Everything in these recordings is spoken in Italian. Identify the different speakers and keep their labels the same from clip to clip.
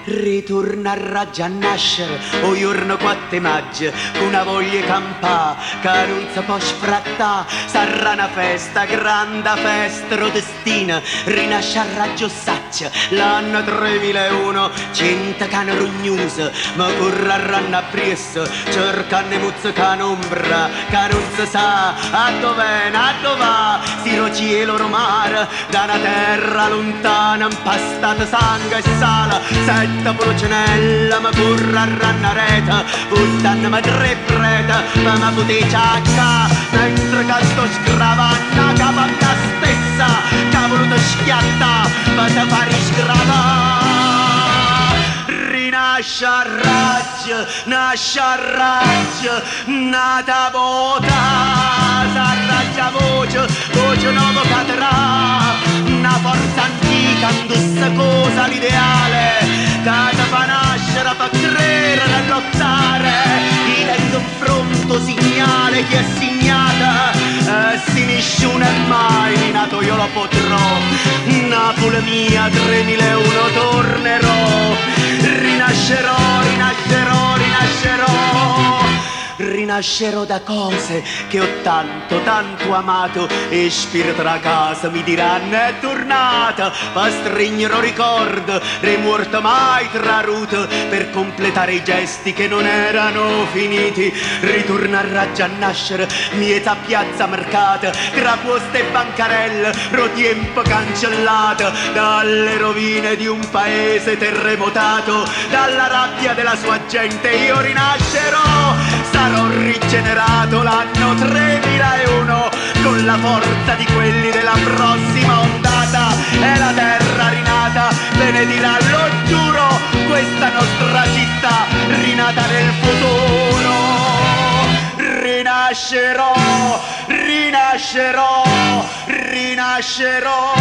Speaker 1: ritornerà già a nascere o giorno 4 maggio con una voglia campà che non si può sfrattà. Sarà una festa, grande festa rodestina, rinasce a raggio saccia l'anno 3001. 100 cane rognuse ma correranno appresso cercando muzzo canombra che non si sa a dove a dove va. Siro cielo romare da una terra lontana impastata sangue e sala. Sette procenella ma correranno a rete buttando ma tre prete ma potete ciacca mentre che sto scravando capo a me stessa che ha voluto schiatta ma te fare scravare. Rinasce a raggio, nasce a raggio, nata vota, s'arraggia voce, voce nuovo cadrà, una forza antica, indussa cosa l'ideale, che fa nascere, fa credere e lottare, i tengo in fronte segnale che è segnata, si nessuno è mai nato io lo potrò, Napoli mia 3001 tornerò. Rinascerò, rinascerò, rinascerò. Rinascerò da cose che ho tanto, tanto amato e spirito da casa mi diranno è tornata. Ma stringerò ricordo, rimuorto mai traruto per completare i gesti che non erano finiti. Ritornerà già a nascere mieta piazza mercata tra poste e bancarelle, rotiempo cancellata dalle rovine di un paese terremotato, dalla rabbia della sua gente io rinascerò. Sarò rigenerato l'anno 3001 con la forza di quelli della prossima ondata e la terra rinata benedirà, lo giuro, questa nostra città rinata nel futuro. Rinascerò, rinascerò, rinascerò.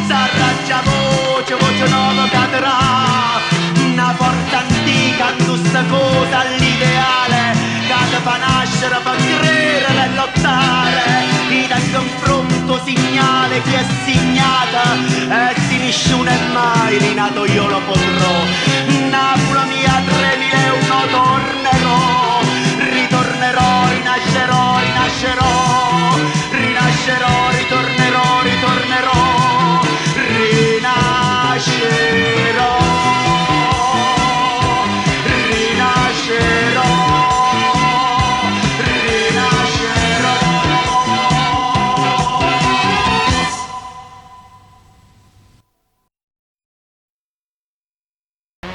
Speaker 1: S'arraggia voce, voce nuova cadrà, una forza antica, indussa cosa all'ideale, che fa nascere, fa credere e lottare, in un confronto segnale che è segnata, e se nessuno è mai rinato io lo potrò. Napoli mia 3001 torre.